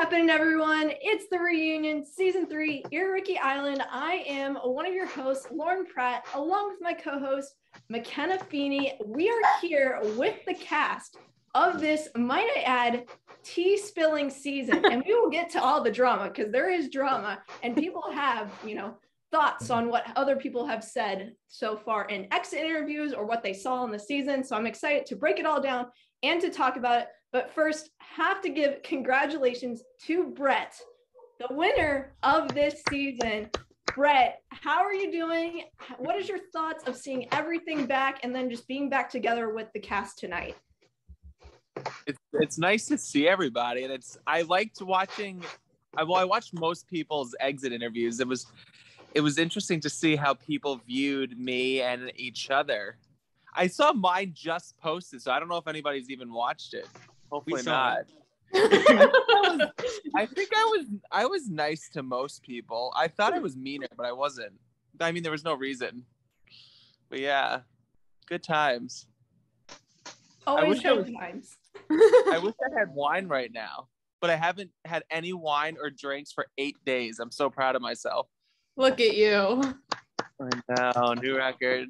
happening, everyone? It's the reunion, season 3, Iririki Island. I am one of your hosts, Lauren Pratt, along with my co-host, McKenna Feeney. We are here with the cast of this, might I add, tea-spilling season. And we will get to all the drama, because there is drama, and people have, thoughts on what other people have said so far in exit interviews or what they saw in the season. So I'm excited to break it all down and to talk about it. But first, have to give congratulations to Brett, the winner of this season. Brett, how are you doing? What is your thoughts of seeing everything back and then just being back together with the cast tonight? It's nice to see everybody, and I liked watching. I watched most people's exit interviews. It was interesting to see how people viewed me and each other. I saw mine just posted, so I don't know if anybody's even watched it. Hopefully not. I think I was nice to most people. I thought I was meaner, but I wasn't. I mean, there was no reason. But yeah, good times. Always good times. I wish I had wine right now, but I haven't had any wine or drinks for 8 days. I'm so proud of myself. Look at you. I know, new record.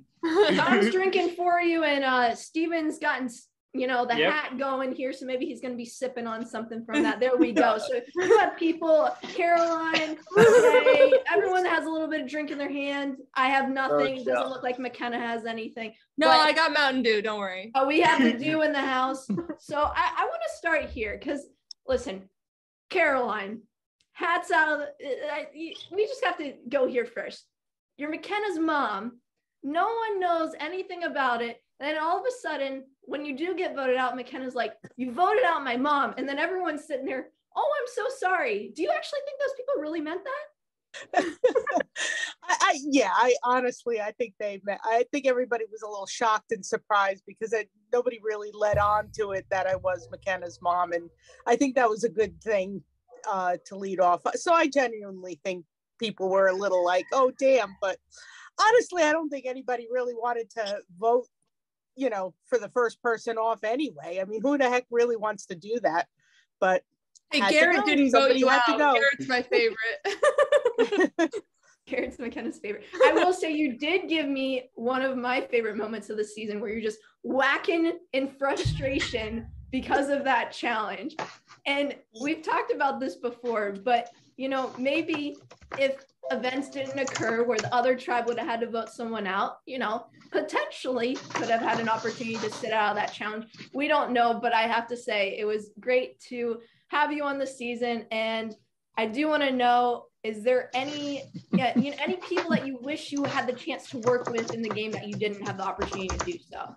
Tom's drinking for you, and Steven's gotten the hat going here, so maybe he's going to be sipping on something from that. There we go. So you have people, Caroline, Jay, everyone has a little bit of drink in their hand. I have nothing. It doesn't look like McKenna has anything. No, I got Mountain Dew. Don't worry. Oh, we have the dew in the house. So I want to start here because, listen, Caroline, hats out. We just have to go here first. You're McKenna's mom. No one knows anything about it. And then all of a sudden, when you do get voted out, McKenna's like, you voted out my mom. And then everyone's sitting there, oh, I'm so sorry. Do you actually think those people really meant that? I honestly, I think everybody was a little shocked and surprised because nobody really led on to it that I was McKenna's mom. And I think that was a good thing to lead off. So I genuinely think people were a little like, oh, damn. But honestly, I don't think anybody really wanted to vote for the first person off anyway. I mean, who the heck really wants to do that? But hey, Garret didn't vote you out. Garret's my favorite. Garret's McKenna's favorite. I will say you did give me one of my favorite moments of the season where you're just whacking in frustration because of that challenge. And we've talked about this before, but maybe if events didn't occur where the other tribe would have had to vote someone out, potentially could have had an opportunity to sit out of that challenge. We don't know, but I have to say it was great to have you on the season. And I do want to know, is there any people that you wish you had the chance to work with in the game that you didn't have the opportunity to do so?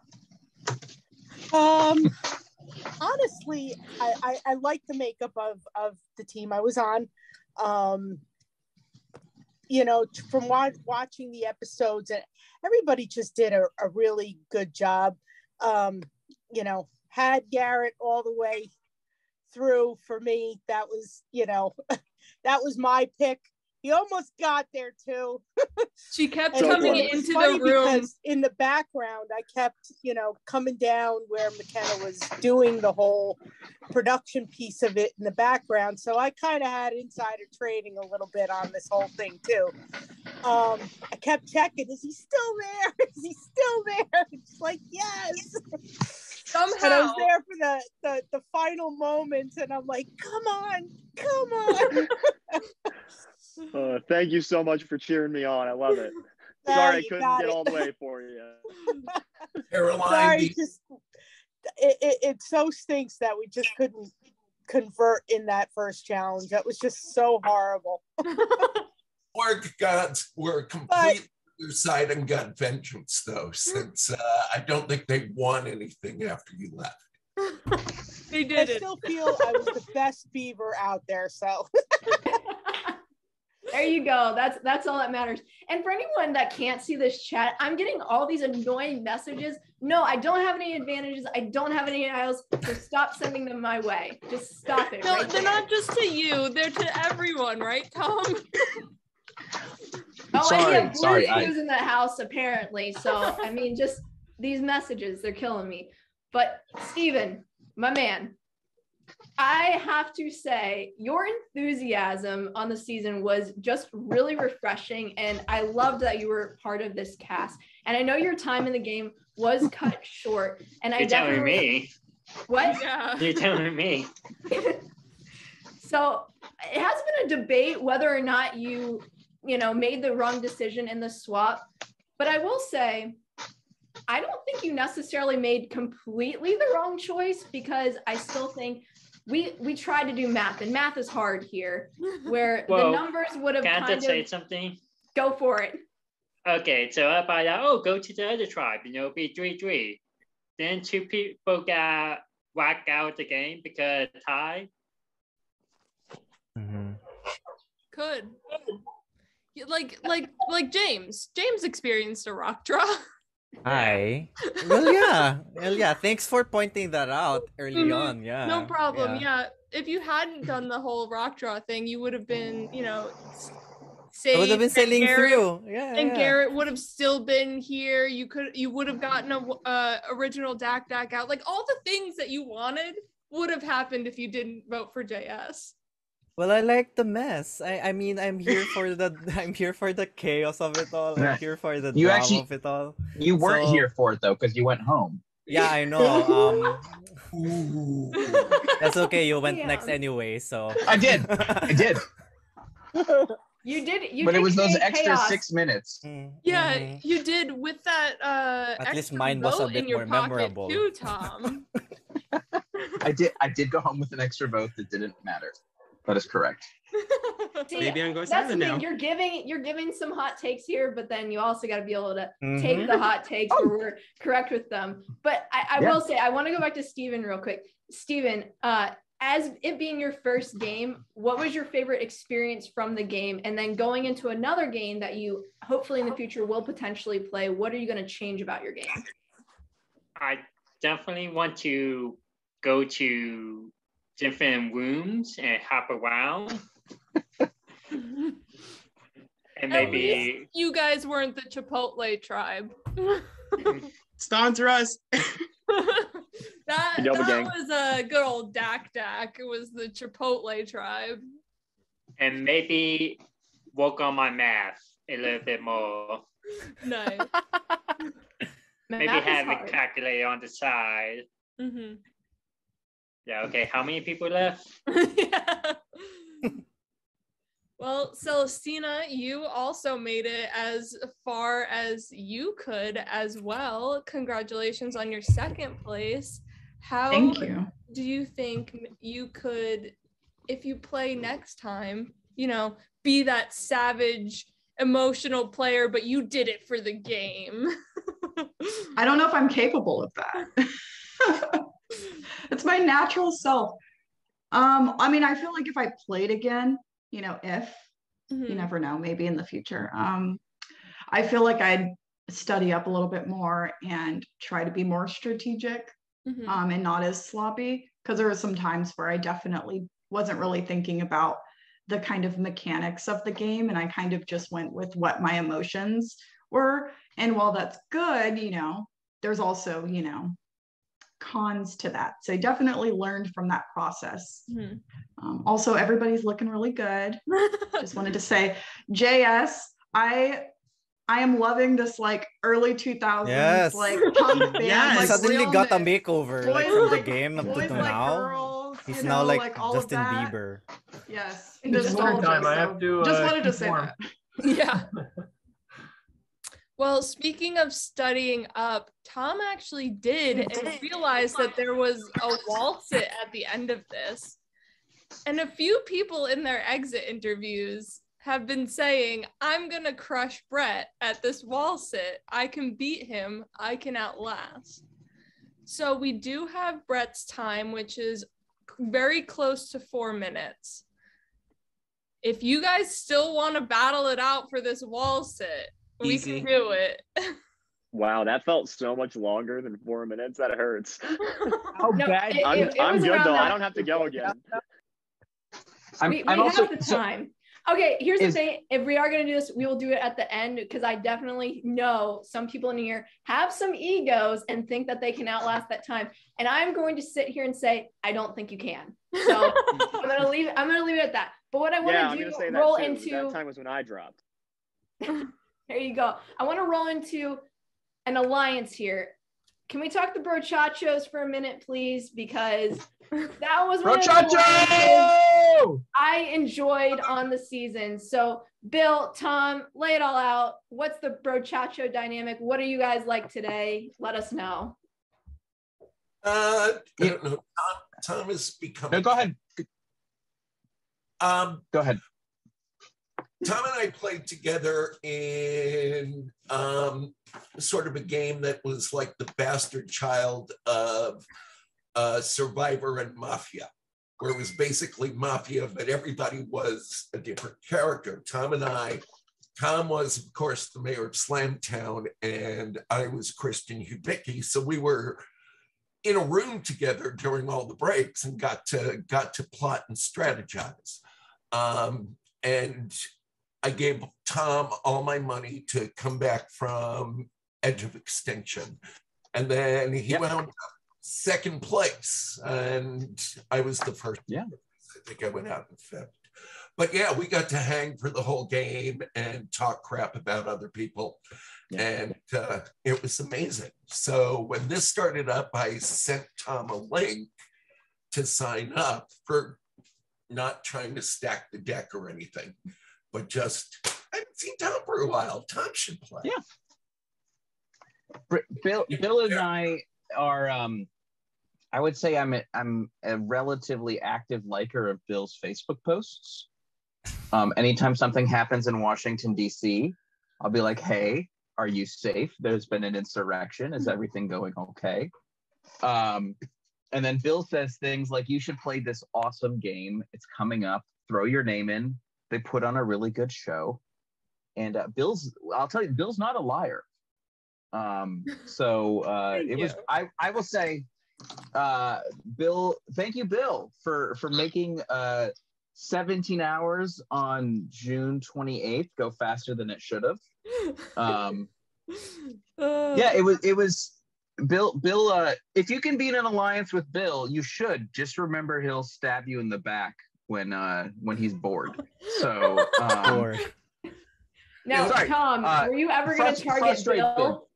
Honestly, I like the makeup of the team I was on. From watching the episodes, and everybody just did a really good job. Had Garret all the way through for me. That was, that was my pick. He almost got there too. She kept coming into the room. Because in the background, I kept, coming down where McKenna was doing the whole production piece of it in the background. So I kind of had insider trading a little bit on this whole thing too. I kept checking, is he still there? Is he still there? It's like, yes. Somehow. And I was there for the final moments, and I'm like, come on. Thank you so much for cheering me on. I love it. Sorry I couldn't get all the way for you. Caroline, sorry, it so stinks that we just couldn't convert in that first challenge. That was just so horrible. We're completely your side and got vengeance, though, since I don't think they won anything after you left. They did. I still feel I was the best beaver out there, so. There you go. That's all that matters. And for anyone that can't see this chat, I'm getting all these annoying messages. No, I don't have any advantages. I don't have any aisles. So stop sending them my way. Just stop it. No, right they're there. not just to you. They're to everyone, right, Tom? I have blue clues in the house apparently. So I mean, just these messages, they're killing me. But Steven, my man, I have to say, your enthusiasm on the season was just really refreshing, and I loved that you were part of this cast. And I know your time in the game was cut short, and You're telling me. What? Yeah. You're telling me. So it has been a debate whether or not you made the wrong decision in the swap. But I will say, I don't think you necessarily made completely the wrong choice, because I still think we tried to do math, and math is hard here, where the numbers would have Can I just say something? Go for it. Okay, so I thought, oh, go to the other tribe, it'll be 3-3. Then 2 people got whacked out the game because tie. Mm-hmm. Could. Like James. James experienced a rock draw. Hi. Well, yeah. Thanks for pointing that out early on. Yeah. No problem. Yeah. If you hadn't done the whole rock draw thing, you would have been, I would have been sailing through. And Garret would have still been here. You would have gotten a original Dak out. Like all the things that you wanted would have happened if you didn't vote for JS. Well, I like the mess. I mean, I'm here for the chaos of it all. I'm here for the drama of it all. You weren't here for it though, because you went home. Yeah, I know. That's okay. You went next anyway, so I did. You did. But it was those extra 6 minutes. Yeah, you did with that. At least mine was a bit more memorable too, Tom. I did go home with an extra vote that didn't matter. That is correct. See, maybe I'm going silent now. You're giving some hot takes here, but then you also got to be able to take the hot takes where we're correct with them. But I will say, I want to go back to Steven real quick. Steven, as it being your first game, what was your favorite experience from the game? And then going into another game that you hopefully in the future will potentially play, what are you going to change about your game? I definitely want to go to different rooms and hop around. And maybe you guys weren't the Chipotle tribe. Sponsor us. that was a good old Dak. It was the Chipotle tribe. And maybe work on my math a little bit more. Nice. Maybe have a calculator on the side. Mm-hmm. Yeah, okay. How many people left? Yeah. Well, Celestina, you also made it as far as you could as well. Congratulations on your second place. Thank you. Do you think you could, if you play next time, be that savage, emotional player, but you did it for the game? I don't know if I'm capable of that. It's my natural self. I mean, I feel like if I played again, you never know, maybe in the future. I feel like I'd study up a little bit more and try to be more strategic and not as sloppy, because there were some times where I definitely wasn't really thinking about the kind of mechanics of the game, and I kind of just went with what my emotions were. And while that's good, there's also, cons to that. So I definitely learned from that process. Also, everybody's looking really good. Just wanted to say, JS, I am loving this like early 2000s like punk band. He suddenly got a makeover boys, from the game up to now. Girls, he's now like Justin Bieber. Yes. Just wanted to say that. Yeah. Well, speaking of studying up, Tom actually did and realized that there was a wall sit at the end of this. And a few people in their exit interviews have been saying, I'm going to crush Brett at this wall sit. I can beat him. I can outlast. So we do have Brett's time, which is very close to 4 minutes. If you guys still want to battle it out for this wall sit, we can do it. Wow, that felt so much longer than 4 minutes. That hurts. How bad? I'm good though. I don't have to go again. We have the time. Okay, here's the thing. If we are going to do this, we will do it at the end because I definitely know some people in here have some egos and think that they can outlast that time. And I'm going to sit here and say, I don't think you can. So I'm going to leave it at that. But what I want to do, roll into. That time was when I dropped. There you go. I want to roll into an alliance here. Can we talk the brochachos for a minute, please? Because that was one of the alliances I enjoyed on the season. So, Bill, Tom, lay it all out. What's the brochacho dynamic? What are you guys like today? Let us know. I don't know. Tom has become. No, go ahead. Go ahead. Tom and I played together in sort of a game that was like the bastard child of Survivor and Mafia, where it was basically Mafia, but everybody was a different character. Tom was, of course, the mayor of Slamtown, and I was Christian Hubicki. So we were in a room together during all the breaks and got to plot and strategize. And I gave Tom all my money to come back from Edge of Extinction. And then he wound up second place. And I was the first. Yeah. I think I went out in fifth. But yeah, we got to hang for the whole game and talk crap about other people. Yeah. And it was amazing. So when this started up, I sent Tom a link to sign up for not trying to stack the deck or anything. But just, I haven't seen Tom for a while. Tom should play. Yeah. Bill and I are, I would say I'm a relatively active liker of Bill's Facebook posts. Anytime something happens in Washington, D.C., I'll be like, hey, are you safe? There's been an insurrection. Is everything going okay? And then Bill says things like, you should play this awesome game. It's coming up. Throw your name in. They put on a really good show, and I'll tell you, Bill's not a liar. It was, I will say, Bill, thank you, Bill, for making 17 hours on June 28th go faster than it should have. Yeah, it was Bill, if you can be in an alliance with Bill, you should. Just remember he'll stab you in the back when he's bored. So now, sorry, Tom, were you ever going to target Bill?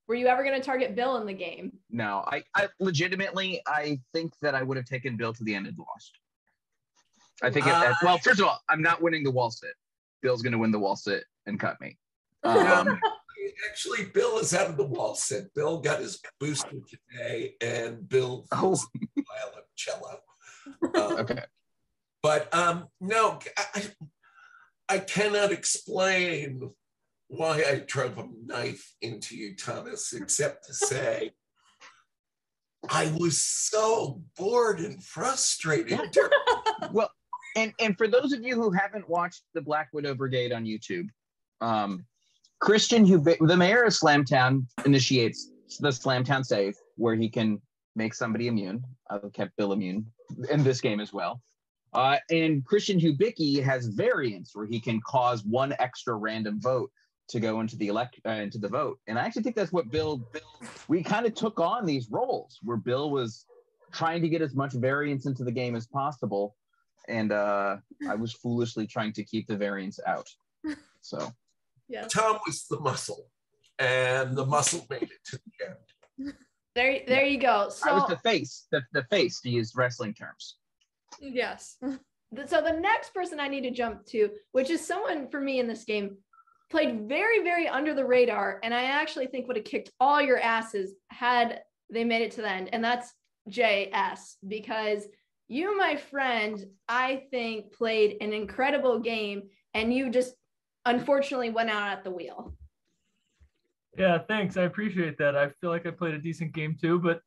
Were you ever going to target Bill in the game? No, I legitimately, I think that I would have taken Bill to the end and lost. I think well, first of all, I'm not winning the wall sit. Bill's going to win the wall sit and cut me. Actually, Bill is out of the wall sit. Bill got his booster today, and Bill violoncello. Okay. But no, I cannot explain why I drove a knife into you, Thomas, except to say I was so bored and frustrated. Well, and for those of you who haven't watched the Black Widow Brigade on YouTube, Christian, the mayor of Slamtown, initiates the Slamtown save, where he can make somebody immune. I've kept Bill immune in this game as well. And Christian Hubicki has variants where he can cause one extra random vote to go into the vote. And I actually think that's what Bill we kind of took on these roles where Bill was trying to get as much variance into the game as possible. And I was foolishly trying to keep the variance out. So yeah. Tom was the muscle, and the muscle made it to the end. There you go. So I was the face to use wrestling terms. Yes. So the next person I need to jump to, which is someone for me in this game, played very, very under the radar, and I actually think would have kicked all your asses had they made it to the end, and that's JS, because you, my friend, I think played an incredible game, and you just unfortunately went out at the wheel. Yeah, thanks. I appreciate that. I feel like I played a decent game too, but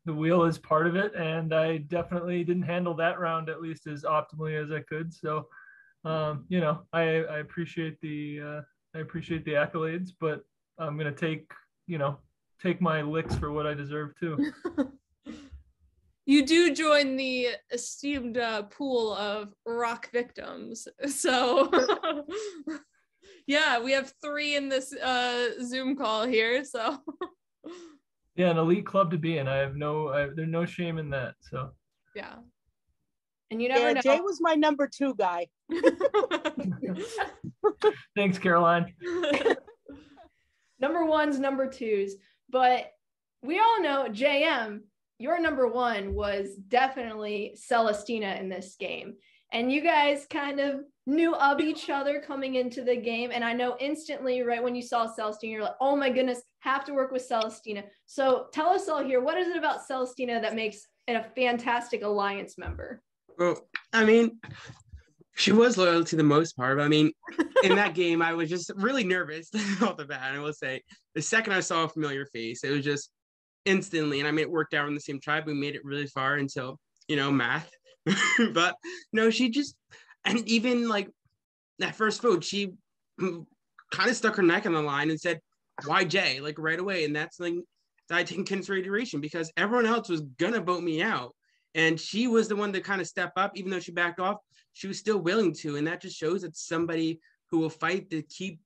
the wheel is part of it, and I definitely didn't handle that round at least as optimally as I could. So, I appreciate the accolades, but I'm gonna take my licks for what I deserve too. you do join the esteemed pool of rock victims. So yeah, we have 3 in this Zoom call here. So yeah, an elite club to be in. There's no shame in that. So yeah. And you never know. Jay was my number 2 guy. Thanks, Caroline. Number 1s, number 2s. But we all know, JM, your number 1 was definitely Celestina in this game. And you guys kind of knew of each other coming into the game. And I know instantly, right when you saw Celestina, you're like, oh my goodness, have to work with Celestina. So tell us all here, what is it about Celestina that makes it a fantastic Alliance member? Well, I mean, she was loyal to the most part. But I mean, in that game, I was just really nervous off the bat. And I will say, the second I saw a familiar face, it was just instantly. And I mean, it worked out in the same tribe. We made it really far until, math. But no, she just, and even like that first vote, she kind of stuck her neck on the line and said, why Jay? Like right away. And that's like that I take in consideration because everyone else was going to vote me out. And she was the one to kind of step up, even though she backed off, she was still willing to. And that just shows that somebody who will fight to keep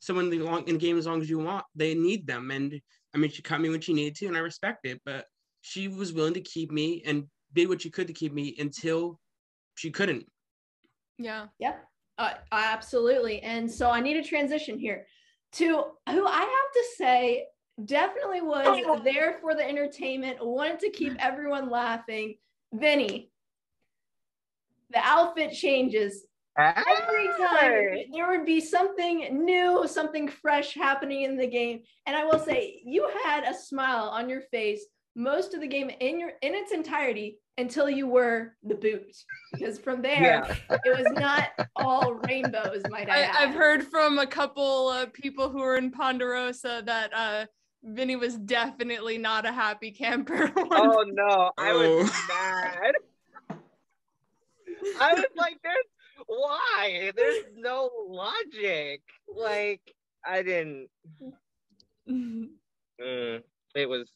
someone in the game as long as you want, they need them. And I mean, she cut me when she needed to, and I respect it, but she was willing to keep me and did what she could to keep me until she couldn't. Yeah. Yep. Absolutely. And so I need a transition here to who I have to say definitely was there for the entertainment, wanted to keep everyone laughing. Vinny, the outfit changes. Every time there would be something new, something fresh happening in the game. And I will say, you had a smile on your face most of the game in its entirety until you were the boot. Because from there, it was not all rainbows, might I add. I've heard from a couple of people who were in Ponderosa that Vinny was definitely not a happy camper. Oh no, I was mad. I was like, why? There's no logic. Like, I didn't. It was.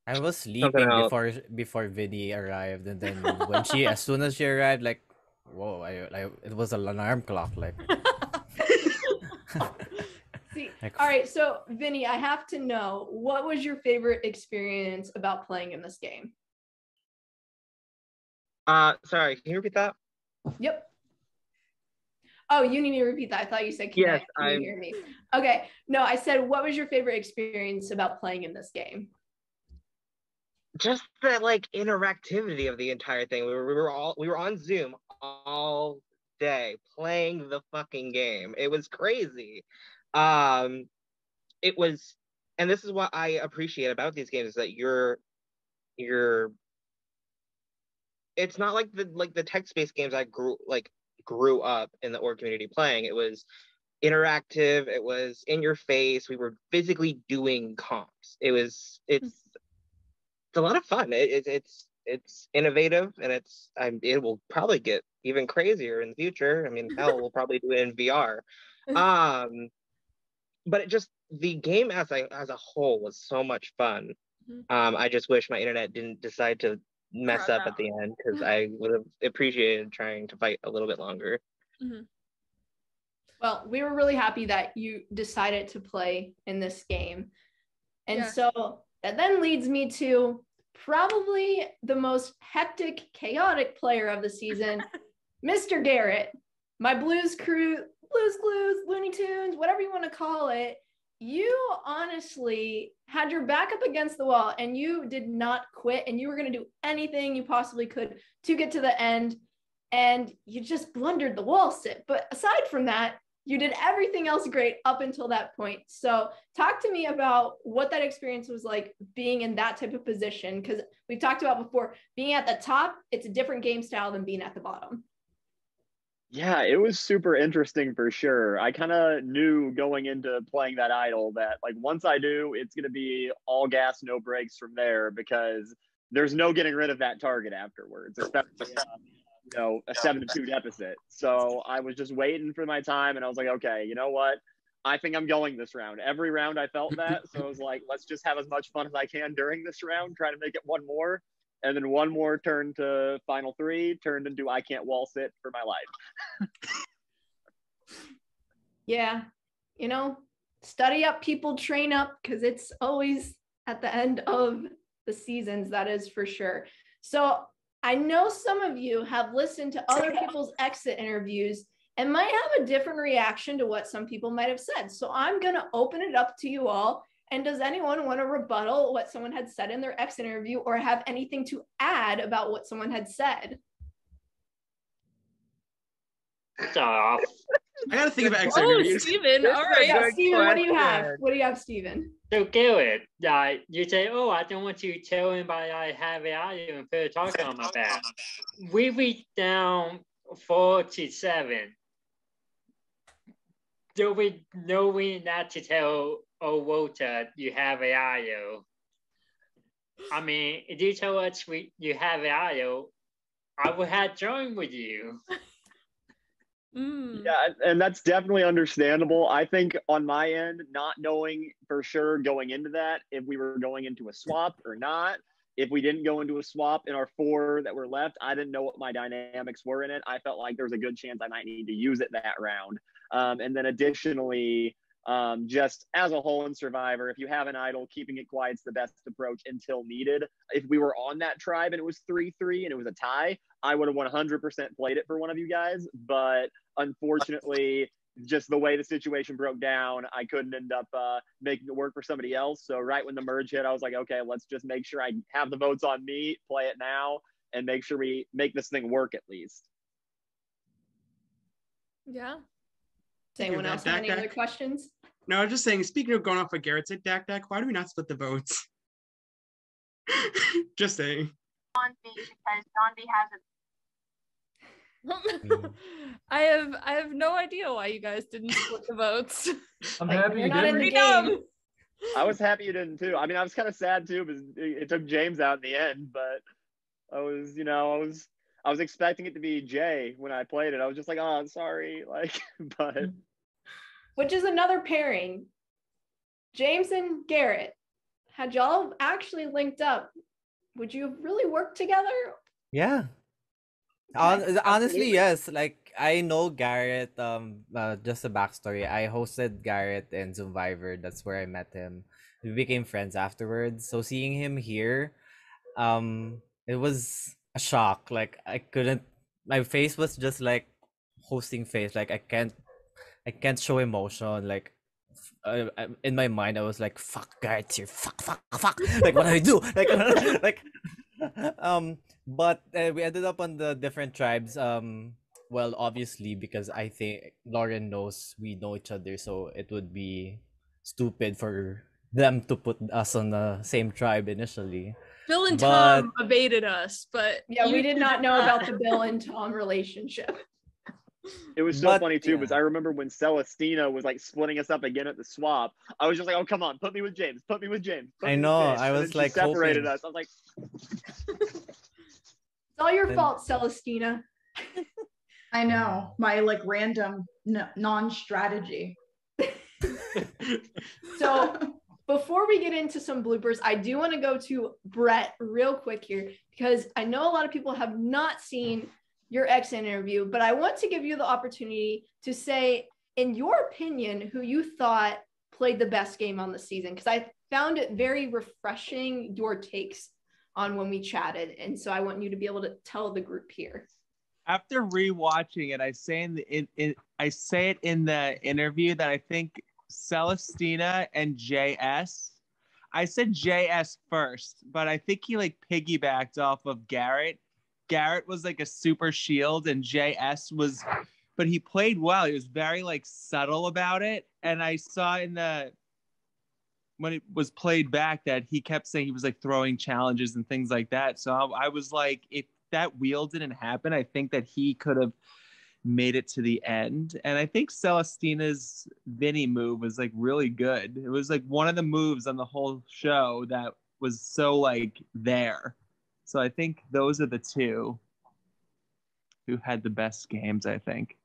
I was sleeping before Vinny arrived, and then as soon as she arrived, like, whoa! It was an alarm clock, like. See, all right. So, Vinny, I have to know, what was your favorite experience about playing in this game? Sorry, can you repeat that? Yep. Oh, you need to repeat that. I thought you said, can you hear me? Okay. No, I said, what was your favorite experience about playing in this game? Just the like interactivity of the entire thing. We were on Zoom all day playing the fucking game. It was crazy. It was, and this is what I appreciate about these games, is that you're it's not like the text-based games I grew up in the org community playing. It was interactive, it was in your face, we were physically doing comps. It's a lot of fun. It's innovative, and it will probably get even crazier in the future. I mean, hell, we'll probably do it in VR. But the game as a whole was so much fun. I just wish my internet didn't decide to mess up at the end, because I would have appreciated trying to fight a little bit longer. Well, we were really happy that you decided to play in this game. And so that then leads me to probably the most hectic, chaotic player of the season, Mr. Garret, my Blues Crew, Blues Clues, Looney Tunes, whatever you want to call it. You honestly had your back up against the wall, and you did not quit, and you were going to do anything you possibly could to get to the end, and you just blundered the wall sit. But aside from that, you did everything else great up until that point. So talk to me about what that experience was like, being in that type of position, because we've talked about before, being at the top, it's a different game style than being at the bottom. Yeah, it was super interesting for sure. I kind of knew going into playing that idol that, like, once I do, it's going to be all gas, no brakes from there, because there's no getting rid of that target afterwards, especially a 7-2 deficit. So I was just waiting for my time, and I was like, okay, you know what? I think I'm going this round. Every round I felt that, so I was like, let's just have as much fun as I can during this round, try to make it one more. And then one more turned to Final Three, turned into I Can't Wall Sit for my life. Yeah, you know, study up, people, train up, because it's always at the end of the seasons, that is for sure. So I know some of you have listened to other people's exit interviews and might have a different reaction to what some people might have said. So I'm going to open it up to you all. And does anyone want to rebuttal what someone had said in their exit interview or have anything to add about what someone had said? Stop. I gotta think about exit interviews. Steven, all right. Yeah, Steven, what do you have? What do you have, Steven? So Garret, you say, oh, I don't want to tell anybody I have an audio and put a talk on my back. We reached down 4-7. Do we know we not to tell Walter you have an audio? I mean, if you tell us you have an audio, I would have joined with you. Yeah, and that's definitely understandable. I think on my end, not knowing for sure going into that, if we were going into a swap or not, if we didn't go into a swap in our 4 that were left, I didn't know what my dynamics were in it. I felt like there was a good chance I might need to use it that round. And then additionally, just as a whole in Survivor, if you have an idol, keeping it quiet is the best approach until needed. If we were on that tribe and it was 3-3 and it was a tie, I would have 100% played it for one of you guys. But unfortunately, just the way the situation broke down, I couldn't end up making it work for somebody else. So right when the merge hit, I was like, okay, let's just make sure I have the votes on me, play it now, and make sure we make this thing work at least. Yeah. Does anyone else have any other questions? No, I was just saying, speaking of going off what Garret said, Dak, why do we not split the votes? Just saying. John B, because John B has I have no idea why you guys didn't split the votes. I'm happy you not in the didn't. game. I was happy you didn't too. I mean, I was kind of sad too because it took James out in the end, but I was expecting it to be Jay when I played it. I was just like, oh, I'm sorry. But which is another pairing. James and Garret, had y'all actually linked up, would you have really worked together? Yeah. Honestly, yes. Like, I know Garret. Just a backstory. I hosted Garret in Survivor. That's where I met him. We became friends afterwards. So seeing him here, it was a shock. Like, I couldn't. My face was just like hosting face. Like, I can't show emotion. Like, in my mind, I was like, "Fuck, Garret's here. Fuck. Like, what do I do?" Like. But we ended up on the different tribes. Well, obviously, because I think Lauren knows we know each other, so it would be stupid for them to put us on the same tribe initially. Bill and Tom evaded us, but yeah, we did not know about the Bill and Tom relationship. It was so funny too, because I remember when Celestina was like splitting us up again at the swap, I was just like, oh, come on, put me with James. I know, I was like, separated us. I was like, it's all your fault, Celestina. I know, my like random non-strategy. So before we get into some bloopers, I do want to go to Brett real quick here, because I know a lot of people have not seen your exit interview, but I want to give you the opportunity to say, in your opinion, who you thought played the best game on the season, because I found it very refreshing, your takes on when we chatted. And so I want you to be able to tell the group here. After rewatching it, I say it in the interview that I think Celestina and JS, I said JS first, but I think he like piggybacked off of Garret. Garret was like a super shield and JS was, but he played well. He was very like subtle about it. And I saw when it was played back that he kept saying he was like throwing challenges and things like that. So I was like, if that wheel didn't happen, I think that he could have made it to the end. And I think Celestina's Vinny move was like really good. It was like one of the moves on the whole show that was so like there. So I think those are the two who had the best games, I think.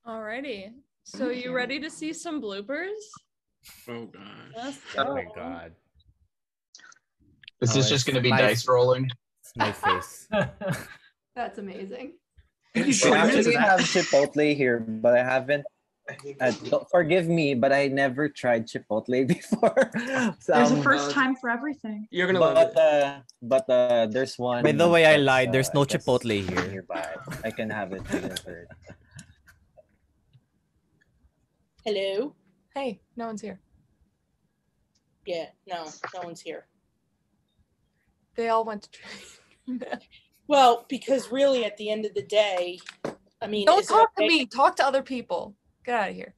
Alrighty. So you ready to see some bloopers? Oh gosh. Let's go. Oh my god. Is this just it's going to be my- dice rolling? It's my face. That's amazing. And You so should We have actually that. have Chipotle here, but I haven't. Forgive me, but I never tried Chipotle before. There's a first time for everything. You're gonna love it. But there's one. By the way, I that's, lied. There's no I guess Chipotle here. nearby. I can have it delivered. Hello? Hey, no one's here. Yeah, no one's here. They all went to train. Well, because really at the end of the day, I mean, Don't is it talk to okay- me. Talk to other people. Get out of here.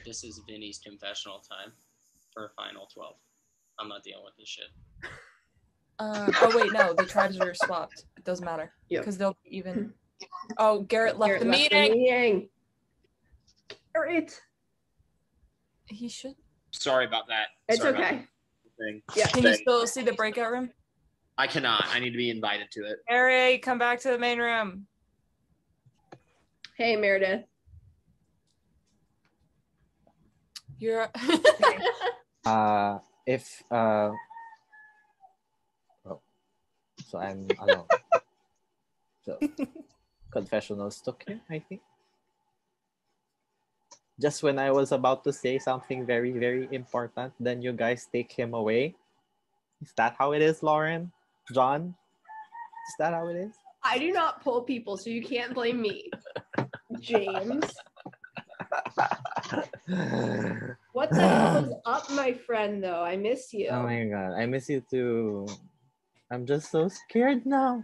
This is Vinny's confessional time for Final 12. I'm not dealing with this shit. Oh wait, no, the tribes are swapped. It doesn't matter because they'll be even. Oh, Garrett left the meeting. Garrett. He should. Sorry about that. It's Sorry about okay. that thing. Yeah. Can you still see the breakout room? I cannot. I need to be invited to it. Harry, come back to the main room. Hey, Meredith. You're. If oh, so I'm alone. So confessionals took him, I think. Just when I was about to say something very, very important, then you guys take him away. Is that how it is, Lauren? John? Is that how it is? I do not pull people, so you can't blame me. James. What the hell is up, my friend, though? I miss you. Oh my god, I miss you too. I'm just so scared now.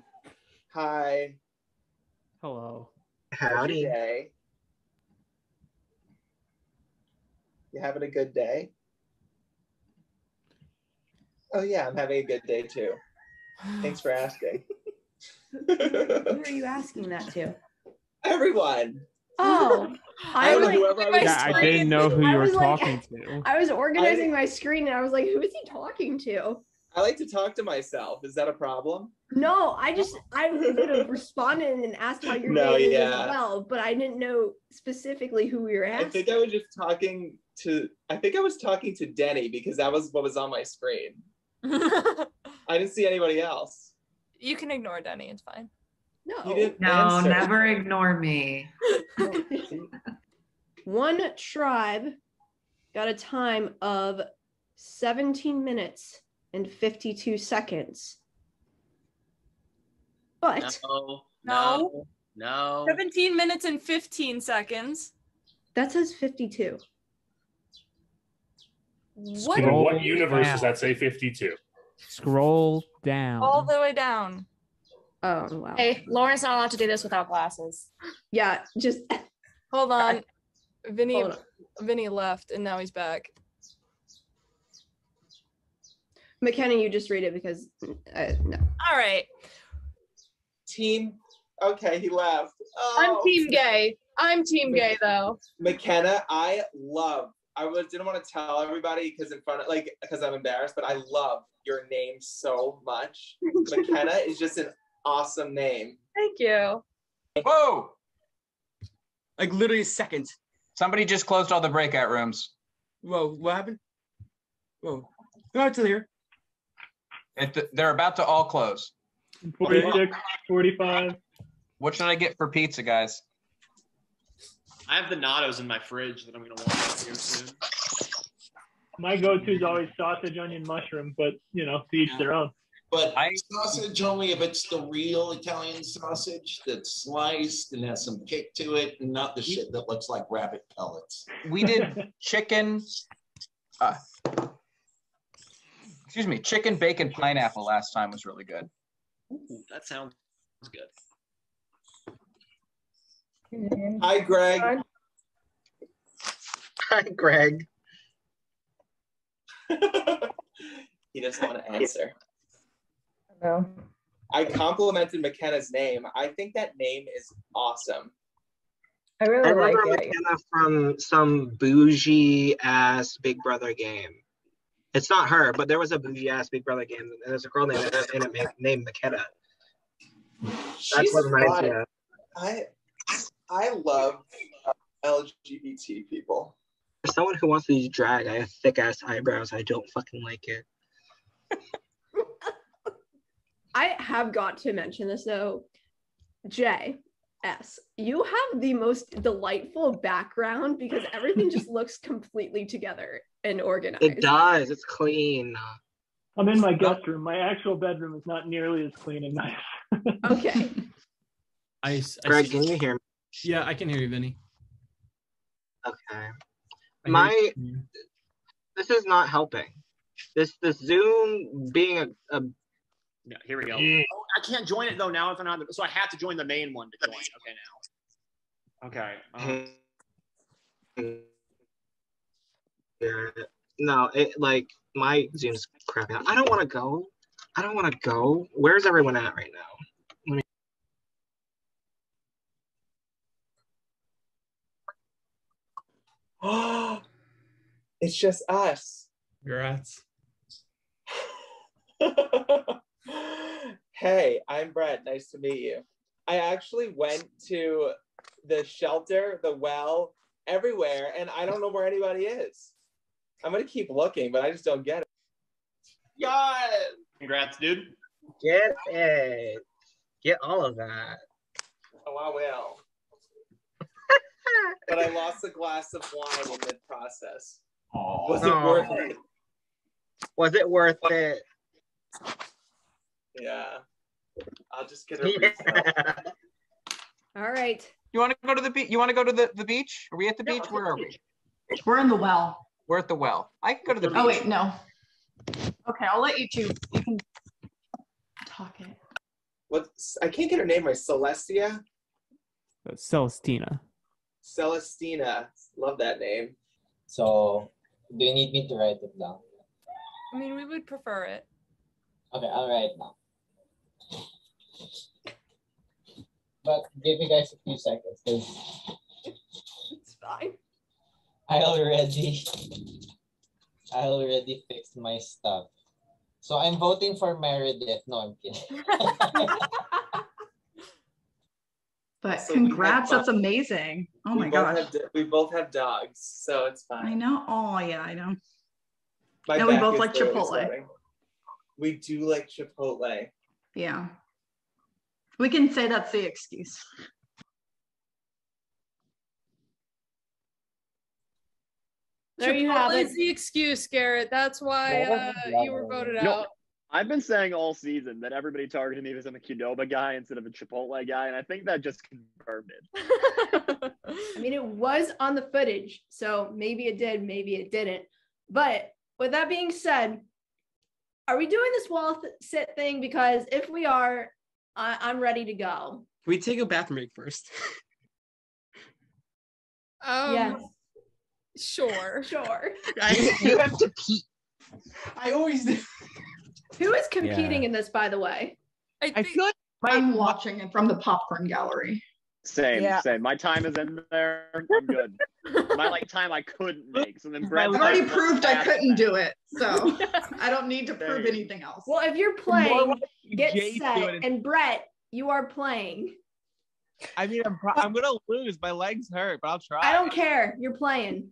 Hi. Hello. Howdy. Day? You having a good day? Oh yeah, I'm having a good day too. Thanks for asking. Who are you asking that to? Everyone. Oh, I don't know whoever I was Yeah, I didn't know who you were was like- talking to. I was organizing my screen and I was like, who is he talking to? I like to talk to myself. Is that a problem? No, I would have responded and asked how your No, day is yeah. as well, but I didn't know specifically who we were I asking. think I was just talking to Denny because that was what was on my screen. I didn't see anybody else. You can ignore Denny. It's fine. You No. didn't No, answer. never ignore me. One tribe got a time of 17 minutes and 52 seconds. But No. 17 minutes and 15 seconds. that says 52. What? In what universe does that say 52? Scroll down. All the way down. Oh, wow. Hey, Lauren's not allowed to do this without glasses. Yeah, just hold on. Vinny Hold Vinny left and now he's back. McKenna, you just read it because no. All right. Team. Okay, he left. I'm Oh. team gay. I'm team gay though. McKenna, I didn't want to tell everybody because I'm embarrassed, but I love your name so much. McKenna is just an awesome name. Thank you. Whoa! Like literally a second. Somebody just closed all the breakout rooms. Whoa, what happened? Whoa. No, it's still here. They're about to all close. 46, 45. What should I get for pizza, guys? I have the Natos in my fridge that I'm going to want here soon. My go-to is always sausage, onion, mushroom, but to each their own. But sausage only if it's the real Italian sausage that's sliced and has some kick to it, and not the shit that looks like rabbit pellets. We did chicken. Chicken, bacon, pineapple last time was really good. Ooh, that sounds good. Hi, Greg. Hi, Greg. He doesn't want to answer. No. I complimented McKenna's name. I think that name is awesome. I I really like remember it. McKenna from some bougie ass Big Brother game. It's not her, but there was a bougie ass Big Brother game, and there's a girl named McKenna. That's what reminds me of. I love LGBT people. For someone who wants to use drag, I have thick ass eyebrows. I don't fucking like it. I have got to mention this though. JS, you have the most delightful background because everything just looks completely together and organized. It does. It's clean. I'm in my guest room. My actual bedroom is not nearly as clean and nice. Okay. Greg, can you hear me? Yeah, I can hear you, Vinny. Okay. This is not helping. This Zoom being a Yeah, here we go. Oh, I can't join it though now if I'm not. So I have to join the main one to join. Okay, now. Okay. Yeah, no, it like my Zoom's crapping out. I don't want to go. I don't want to go. Where's everyone at right now? Oh, it's just us. Congrats. Hey, I'm Brett. Nice to meet you. I actually went to the shelter, the well, everywhere, and I don't know where anybody is. I'm gonna keep looking, but I just don't get it. Yeah. Congrats, dude. Get it. Get all of that. Oh, I will. But I lost a glass of wine in the process. Was it worth it? Was it worth it? Yeah. I'll just get a refill. All right. You want to go to the beach? You want to go to the beach? Are we at the beach? Where are we? We're in the well. We're at the well. I can go to the beach. Oh wait, no. Okay, I'll let you two. You can talk it. What's I can't get her name right. Celestia? Celestina. Celestina. Love that name. So, do you need me to write it down? I mean, we would prefer it. Okay, I'll write it down. But give me guys a few seconds, because it's fine. I already fixed my stuff. So I'm voting for Meredith. No, I'm kidding. But So congrats, that's amazing. Oh my gosh. We both have dogs, so it's fine. I know. Oh yeah, I know. My And we back both is like literally Chipotle. sweating. We do like Chipotle. Yeah. We can say that's the excuse. There you have Chipotle it. is the excuse, Garrett. That's why you were voted out. I've been saying all season that everybody targeted me as I'm a Qdoba guy instead of a Chipotle guy, and I think that just confirmed it. I mean, it was on the footage, so maybe it did, maybe it didn't. But with that being said, are we doing this wall sit thing? Because if we are, I'm ready to go. Can we take a bathroom break first? Yes. Sure. Sure. You have to pee. I always do. Who is competing in this, by the way? I feel like I'm watching it from the popcorn gallery. Same. Yeah. My time is in there. I'm good. My time I couldn't make. So then Brett I've already proved I couldn't do it, so I don't need to prove anything else. Well, if you're playing, get Jay set. doing it. And Brett, you are playing. I mean, I'm gonna lose. My legs hurt, but I'll try. I don't care. You're playing.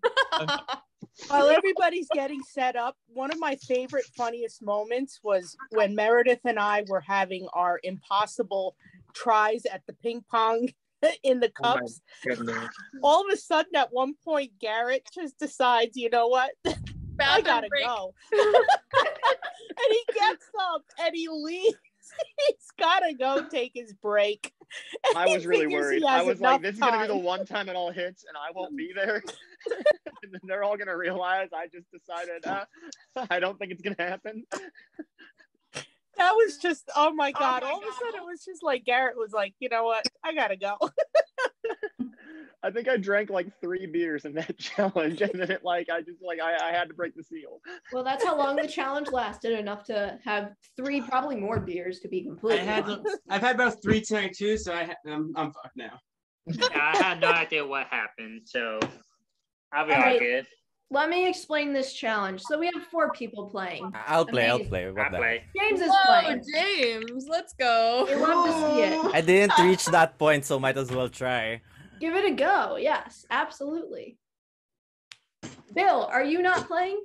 While everybody's getting set up, one of my favorite, funniest moments was when Meredith and I were having our impossible tries at the ping pong in the cups. All of a sudden, at one point, Garrett just decides, you know what? I gotta go. And he gets up and he leaves. He's gotta go take his break. I was really Figures worried. he I has was like, enough this is going to be the time. one time it all hits and I won't be there. And then they're all going to realize I just decided, I don't think it's going to happen. That was just, oh my God. All of a sudden, it was just like Garrett was like, you know what? I gotta go. I think I drank like 3 beers in that challenge. And then I had to break the seal. Well, that's how long the challenge lasted, enough to have 3, probably more beers to be completely honest. I've had about 3 tonight too, so I'm fucked now. Yeah, I had no idea what happened, so I'll be All all right. good. Let me explain this challenge. So we have 4 people playing. I'll play. Amazing. What the heck? James is Whoa, playing. James, let's go. We love to see it. I didn't reach that point, so might as well try. Give it a go. Yes, absolutely. Bill, are you not playing?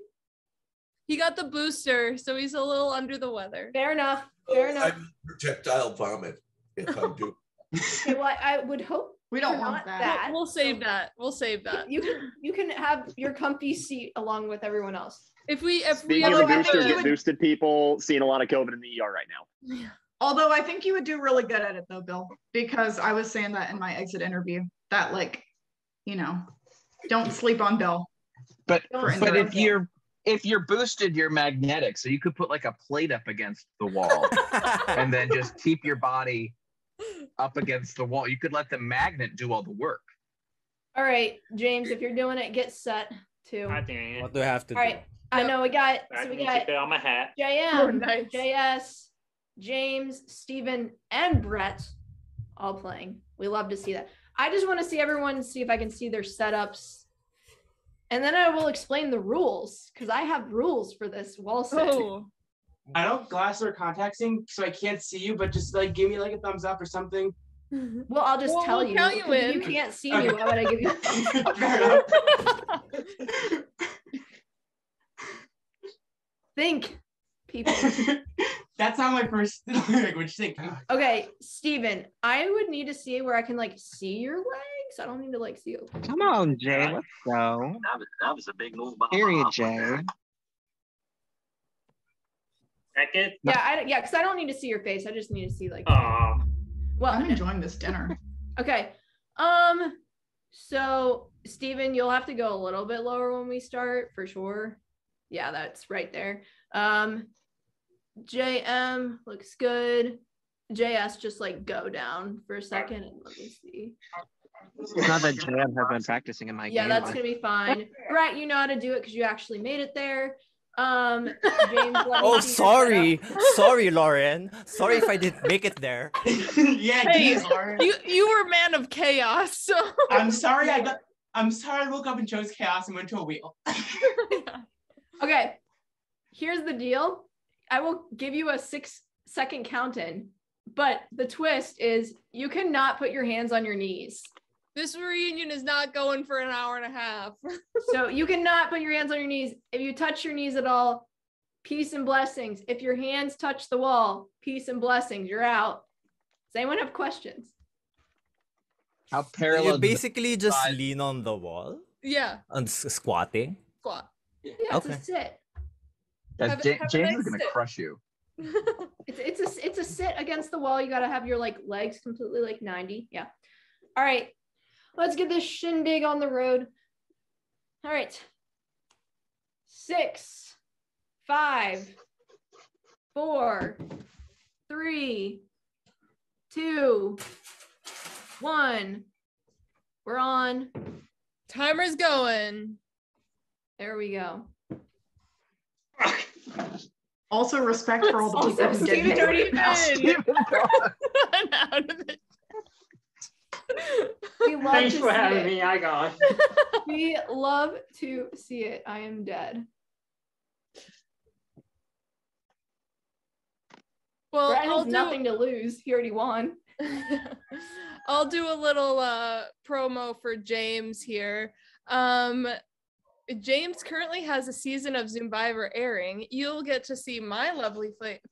He got the booster, so he's a little under the weather. Fair enough. Fair enough. I'm projectile vomit if I'm doing. Okay, well, I would hope we don't you're want not that. We'll save that. We'll save that. You can have your comfy seat along with everyone else. If we Speaking of boosters, get boosted people, seeing a lot of COVID in the ER right now. Although I think you would do really good at it though, Bill, because I was saying that in my exit interview that like, you know, don't sleep on Bill. But if you're boosted, you're magnetic, so you could put like a plate up against the wall and then just keep your body up against the wall. You could let the magnet do all the work. All right, James, if you're doing it, get set too. What do I have to All do? right, I know we got on my hat. JM, JS, James, Steven, and Brett all playing. We love to see that. I just want to see everyone, see if I can see their setups. And then I will explain the rules, because I have rules for this wall set. Oh. I don't glass or contacting, so I can't see you, but just like give me like a thumbs up or something. Well, I'll just tell you. Count you If in. you can't see me, why would I give you a thumbs up? Think, people. That's not my first language. Think. Okay, Steven, I would need to see where I can like see your legs. I don't need to like see you. Come on, Jay. Let's go. That was a big move. Period, Jay. Second. Yeah, because I don't need to see your face. I just need to see like. Well, I'm enjoying this dinner. Okay. So Steven, you'll have to go a little bit lower when we start for sure. Yeah, that's right there. JM looks good. JS, just like go down for a second and let me see. It's not that JM has been practicing in my game. Yeah, that's gonna be fine. Brett, you know how to do it because you actually made it there. James, Oh, sorry. Sorry, Lauren. Sorry if I didn't make it there. Yeah, Hey, geez, Lauren. you were man of chaos, so I'm sorry. I woke up and chose chaos and went to a wheel. Okay, here's the deal. I will give you a 6-second count in, but the twist is you cannot put your hands on your knees. this reunion is not going for an hour and a half. So you cannot put your hands on your knees. If you touch your knees at all, peace and blessings. If your hands touch the wall, peace and blessings. You're out. Does anyone have questions? How parallel? You basically just lean on the wall? Yeah. And squatting? Squat. Yeah, it's Okay. a sit. James is gonna crush you. It's a sit against the wall. You gotta have your like legs completely like 90. Yeah. All right. Let's get this shindig on the road. All right. 6, 5, 4, 3, 2, 1. We're on. Timer's going. There we go. Also, respect for all the people who didn't make already it past. We love Thanks to for see having it. me. I got it. We love to see it. I am dead. Well, Brett I'll has do nothing to lose. He already won. I'll do a little promo for James here. James currently has a season of Zumbiver airing. You'll get to see my lovely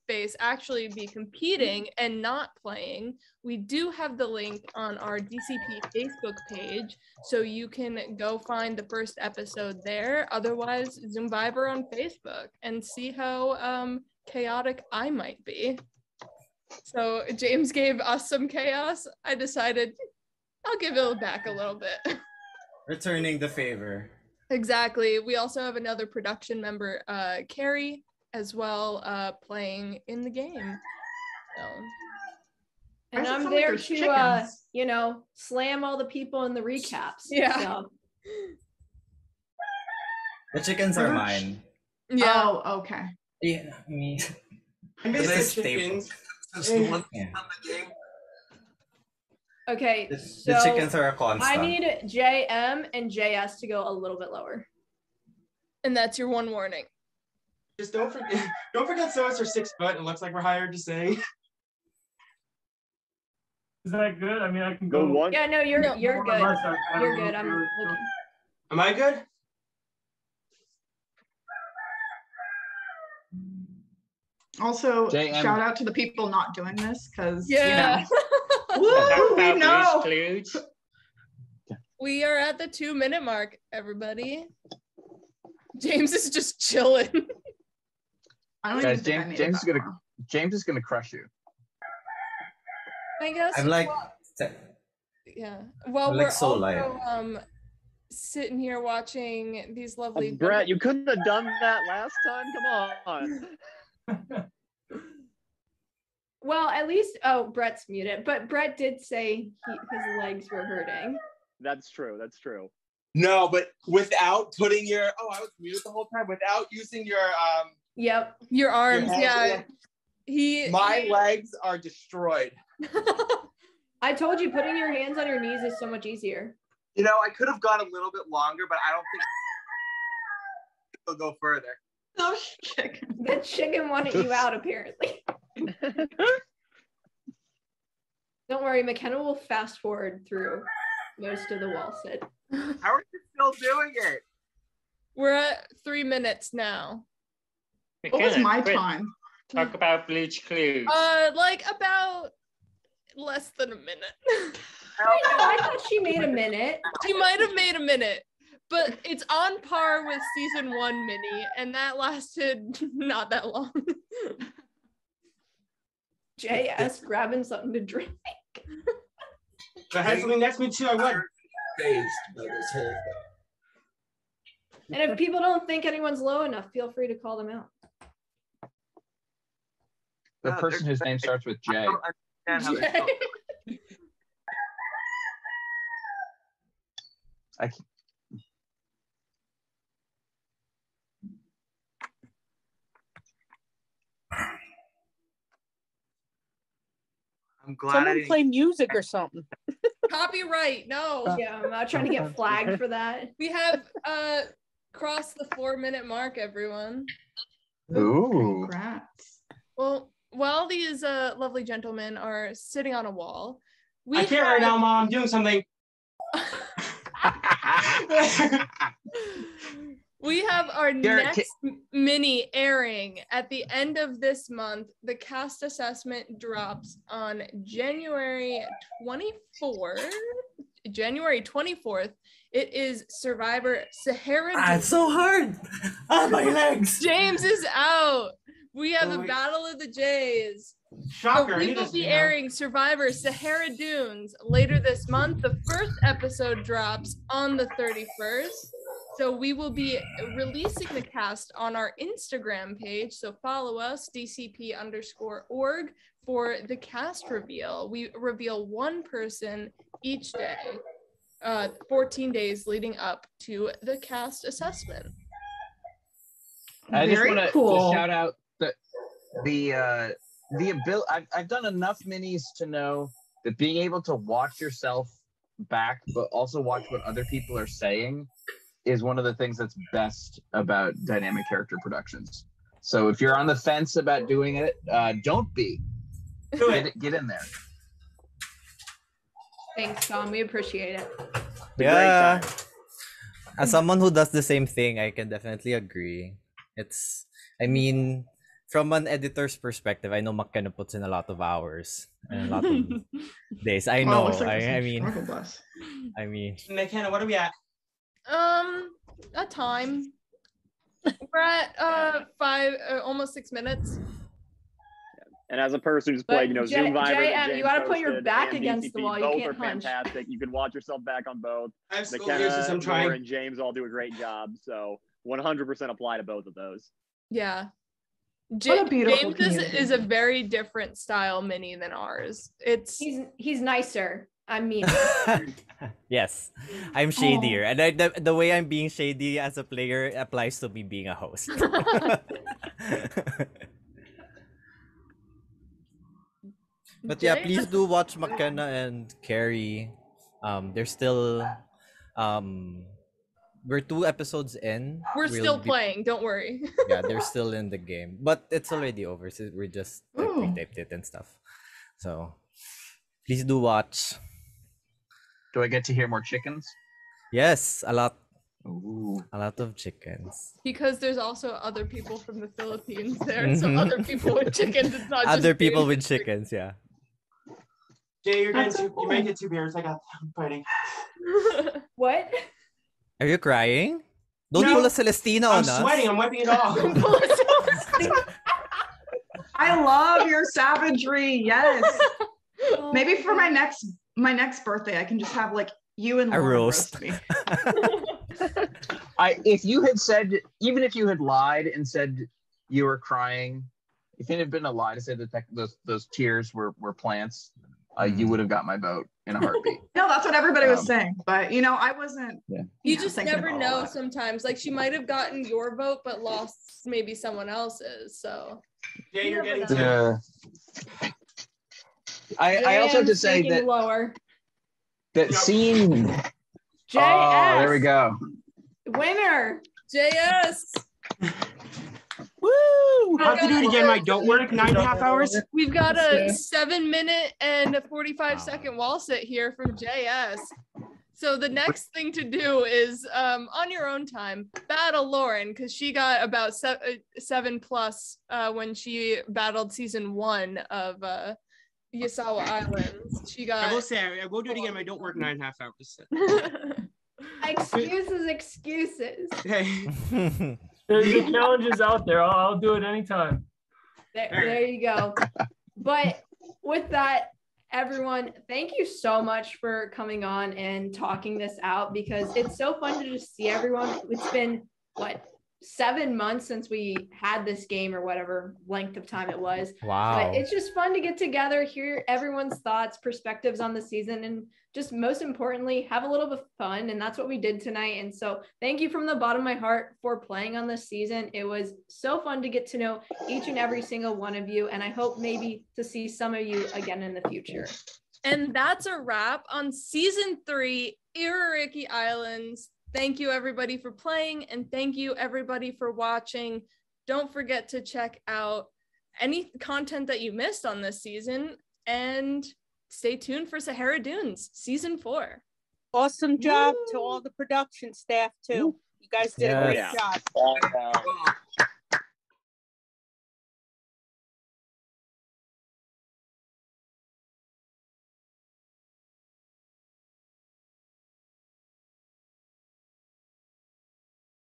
face actually be competing and not playing. We do have the link on our DCP Facebook page, so you can go find the first episode there. Otherwise, Zumbiver on Facebook and see how chaotic I might be. So James gave us some chaos. I decided I'll give it back a little bit. Returning the favor. Exactly. We also have another production member, Carrie, as well, playing in the game. So. And Why does it I'm sound like there there's to, chickens? slam all the people in the recaps. Yeah. So. The chickens are mine. Yeah. Oh, okay. Yeah, I mean, I miss That's the a chickens. That's the one Yeah. on the game. Okay, The so chickens are a constant. I need JM and JS to go a little bit lower. And that's your one warning. Just don't forget so us are 6 foot. It looks like we're hired to say. Is that good? I mean, I can Go go. one. Yeah, no, you're good. More or less, I You're don't good. know if I'm you're- looking. Am I good? Also, JM. shout out to the people not doing this because Yeah. Woo, we know. We are at the 2-minute mark, everybody. James is just chilling. I don't Guys, even think I made James is gonna crush you. I guess. I'm like, Yeah. Well, I'm we're like so also light. sitting here watching these lovely. Brett, you couldn't have done that last time. Come on. Well, at least Brett's muted, but Brett did say his legs were hurting. That's true. That's true. No, but without putting your I was muted the whole time without using your Yep. Your arms, hands, yeah. My legs are destroyed. I told you putting your hands on your knees is so much easier. You know, I could have gone a little bit longer, but I don't think it'll go further. Oh, chicken. The chicken wanted you out, apparently. Don't worry, McKenna will fast forward through most of the wall sit. How are you still doing it? We're at 3 minutes now. What was my quick, time? Talk about Bleach Clues. Like about less than a minute. I thought she made a minute. She might have made a minute, but it's on par with season 1 mini, and that lasted not that long. JS grabbing something to drink. I had something next to me too. I went. Phased by this whole thing. And if people don't think anyone's low enough, feel free to call them out. The person whose name starts with J. I don't understand how they're still I can't- I'm glad Someone play music or something. Copyright, no. Yeah, I'm not trying to get flagged for that. We have crossed the 4-minute mark, everyone. Ooh. Congrats. Well, while these lovely gentlemen are sitting on a wall, I can't right now, Mom. I'm doing something. We have our Garret, next mini airing at the end of this month. The cast assessment drops on January 24th. January 24th. It is Survivor Sahara. It's so hard. Oh, my legs. James is out. We have a Battle of the Jays. Shocker. So we will be airing Survivor Sahara Dunes later this month. The first episode drops on the 31st. So we will be releasing the cast on our Instagram page. So follow us, DCP_org, for the cast reveal. We reveal one person each day, 14 days leading up to the cast assessment. I just want to cool. shout out the ability. I've done enough minis to know that being able to watch yourself back, but also watch what other people are saying, is one of the things that's best about dynamic character productions. So if you're on the fence about doing it, don't be. Get in there. Thanks, Tom. We appreciate it. Yeah. As someone who does the same thing, I can definitely agree. I mean, from an editor's perspective, I know McKenna puts in a lot of hours and a lot of days. I know. I mean, McKenna, what are we at? A time. We're at almost 6 minutes. And as a person who's played, Zoom Viber, JM, you gotta put your back against DCP, the wall. You both can't are hunch. fantastic. You can watch yourself back on both. I have school McKenna, years, I'm trying. Moore, and James all do a great job. So 100% apply to both of those. Yeah. What a beautiful James community. is a very different style mini than ours. He's nicer. I mean, yes, I'm shadier, and the way I'm being shady as a player applies to me being a host. But yeah, please do watch McKenna and Carrie. They're still, we're 2 episodes in. We're still playing. Don't worry. Yeah, they're still in the game, but it's already over. So we're just pre-taped it and stuff. So please do watch. Do I get to hear more chickens? Yes, a lot. Ooh. A lot of chickens. Because there's also other people from the Philippines there, so other people with chickens. It's not Other just people you. with chickens, yeah. Jay, you're That's getting so you might get 2 beers. I got I'm fighting. What? Are you crying? Don't No, pull a Celestina I'm on us. sweating. I'm wiping it off. I love your savagery. Yes. Maybe for my next birthday, I can just have like you and A Lauren roast. roast me. If you had said, even if you had lied and said you were crying, if it had been a lie to say that those tears were plants, you would have got my vote in a heartbeat. No, that's what everybody was saying. But I wasn't. Yeah. You know, just thinking never about all know that. sometimes. Like she might have gotten your vote, but lost maybe someone else's. So Jay, you're never getting know. I also have to JM's say thinking that lower. seeing. JS. Oh, there we go. Winner. JS. Woo! I'll have to do it again. My don't work 9.5 hours. We've got a 7-minute and a 45-second wall sit here from JS. So the next thing to do is on your own time, battle Lauren, because she got about 7+ when she battled season 1 of Yasawa Islands. She got. I will say I will do it again. I don't work 9.5 hours. Excuses. Hey. The challenge is out there. I'll do it anytime. There you go. But with that, everyone, thank you so much for coming on and talking this out, because it's so fun to just see everyone. It's been, 7 months since we had this game, or whatever length of time it was. Wow. But it's just fun to get together, hear everyone's thoughts, perspectives on the season, and just most importantly, have a little bit of fun. And that's what we did tonight. And so thank you from the bottom of my heart for playing on this season. It was so fun to get to know each and every single one of you. And I hope maybe to see some of you again in the future. And that's a wrap on season 3, Iririki Islands. Thank you everybody for playing, and thank you everybody for watching. Don't forget to check out any content that you missed on this season, and stay tuned for Sahara Dunes season 4. Awesome job to all the production staff too. You guys did a great Yes. job.